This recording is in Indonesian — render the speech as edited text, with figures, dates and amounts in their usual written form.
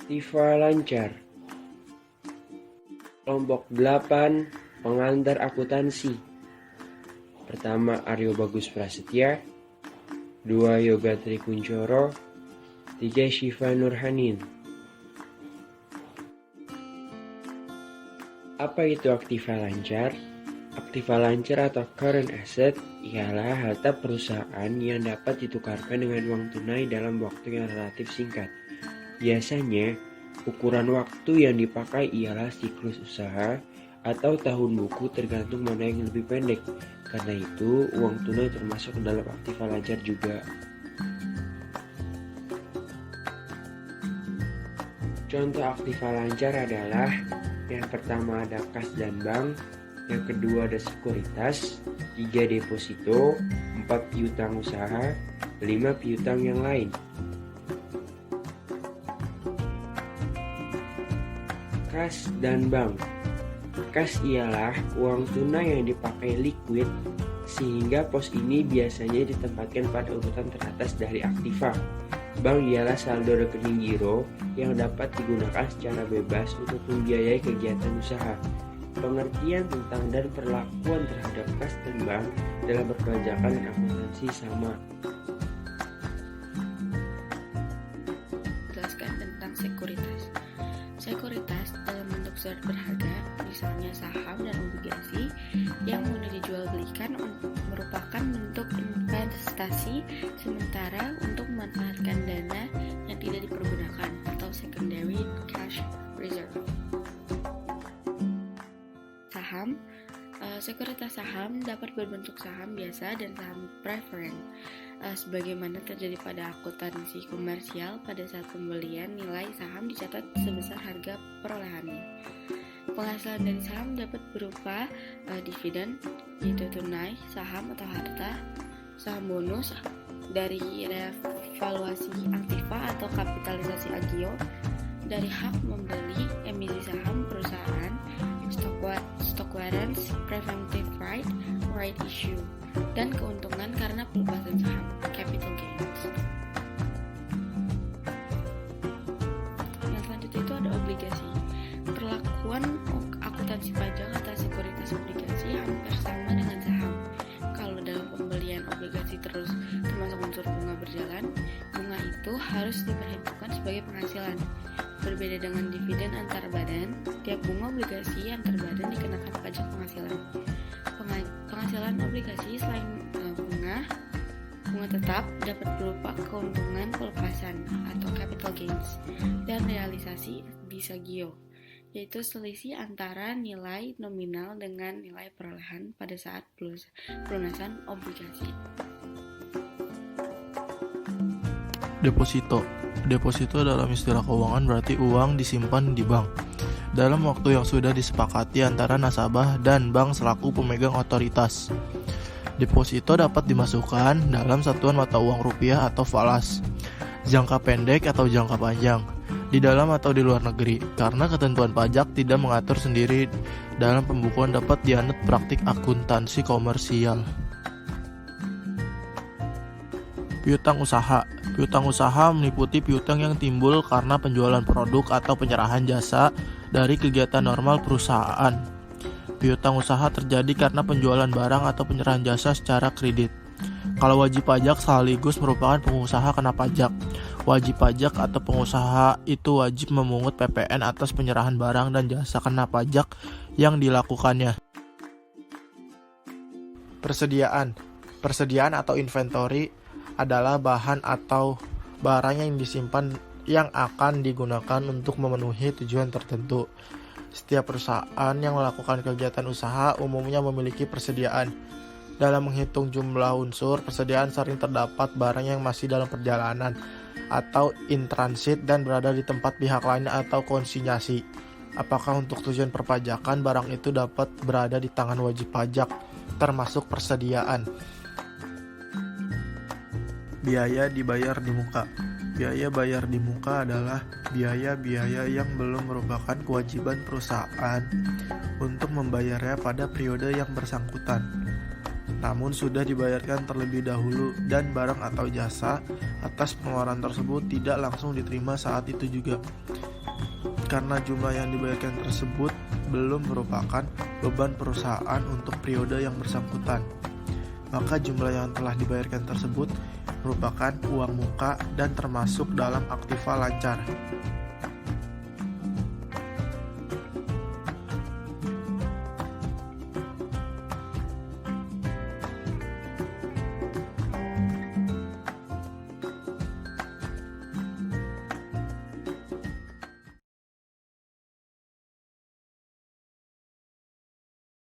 Aktiva lancar. Kelompok 8 pengantar akuntansi. Pertama Aryo Bagus Prasetya, 2 Yoga Trikuncoro, 3 Syifa Nurhanin. Apa itu aktiva lancar? Aktiva lancar atau current asset ialah harta perusahaan yang dapat ditukarkan dengan uang tunai dalam waktu yang relatif singkat. Biasanya, ukuran waktu yang dipakai ialah siklus usaha atau tahun buku tergantung mana yang lebih pendek. Karena itu, uang tunai termasuk dalam aktiva lancar juga. Contoh aktiva lancar adalah yang pertama ada kas dan bank, yang kedua ada sekuritas, 3 deposito, 4 piutang usaha, 5 piutang yang lain. Kas dan bank. Kas ialah uang tunai yang dipakai liquid, sehingga pos ini biasanya ditempatkan pada urutan teratas dari aktiva. Bank ialah saldo rekening giro yang dapat digunakan secara bebas untuk membiayai kegiatan usaha. Pengertian tentang dan perlakuan terhadap kas dan bank dalam perpajakan dan akuntansi sama. Jelaskan tentang sekuritas. Sekuritas dalam bentuk surat berharga, misalnya saham dan obligasi, yang mudah dijual belikan merupakan bentuk investasi sementara untuk memanfaatkan dana yang tidak dipergunakan atau secondary cash reserve. Saham. Sekuritas saham dapat berbentuk saham biasa dan saham preferen. Sebagaimana terjadi pada akuntansi komersial, pada saat pembelian nilai saham dicatat sebesar harga perolehannya. Penghasilan dari saham dapat berupa dividen, yaitu tunai, saham atau harta, saham bonus dari revaluasi aktiva atau kapitalisasi agio, dari hak membeli emisi saham perusahaan, stock warrants, preemptive right issue, dan keuntungan karena pelepasan saham, capital gains. Yang selanjutnya itu ada obligasi. Perlakuan akuntansi pajak atas sekuritas obligasi hampir sama dengan saham. Kalau dalam pembelian obligasi terus termasuk unsur bunga berjalan, bunga itu harus diperhitungkan sebagai penghasilan. Berbeda dengan dividen antar badan, tiap bunga obligasi antar badan dikenakan pajak penghasilan. Penghasilan obligasi selain bunga tetap dapat berupa keuntungan pelepasan atau capital gains dan realisasi di sagio, yaitu selisih antara nilai nominal dengan nilai perolehan pada saat pelunasan obligasi. Deposito. Deposito dalam istilah keuangan berarti uang disimpan di bank dalam waktu yang sudah disepakati antara nasabah dan bank selaku pemegang otoritas. Deposito dapat dimasukkan dalam satuan mata uang rupiah atau falas, jangka pendek atau jangka panjang, di dalam atau di luar negeri, karena ketentuan pajak tidak mengatur sendiri dalam pembukuan dapat dianut praktik akuntansi komersial. Piutang usaha. Piutang usaha meliputi piutang yang timbul karena penjualan produk atau penyerahan jasa dari kegiatan normal perusahaan. Piutang usaha terjadi karena penjualan barang atau penyerahan jasa secara kredit. Kalau wajib pajak sekaligus merupakan pengusaha kena pajak. Wajib pajak atau pengusaha itu wajib memungut PPN atas penyerahan barang dan jasa kena pajak yang dilakukannya. Persediaan atau inventory adalah bahan atau barang yang disimpan yang akan digunakan untuk memenuhi tujuan tertentu. Setiap perusahaan yang melakukan kegiatan usaha umumnya memiliki persediaan. Dalam menghitung jumlah unsur persediaan sering terdapat barang yang masih dalam perjalanan atau in transit dan berada di tempat pihak lain atau konsinyasi. Apakah untuk tujuan perpajakan barang itu dapat berada di tangan wajib pajak, termasuk persediaan. Biaya dibayar di muka. Biaya bayar di muka adalah biaya-biaya yang belum merupakan kewajiban perusahaan untuk membayarnya pada periode yang bersangkutan, namun sudah dibayarkan terlebih dahulu dan barang atau jasa atas pengeluaran tersebut tidak langsung diterima saat itu juga. karena jumlah yang dibayarkan tersebut belum merupakan beban perusahaan untuk periode yang bersangkutan. Maka jumlah yang telah dibayarkan tersebut merupakan uang muka dan termasuk dalam aktiva lancar.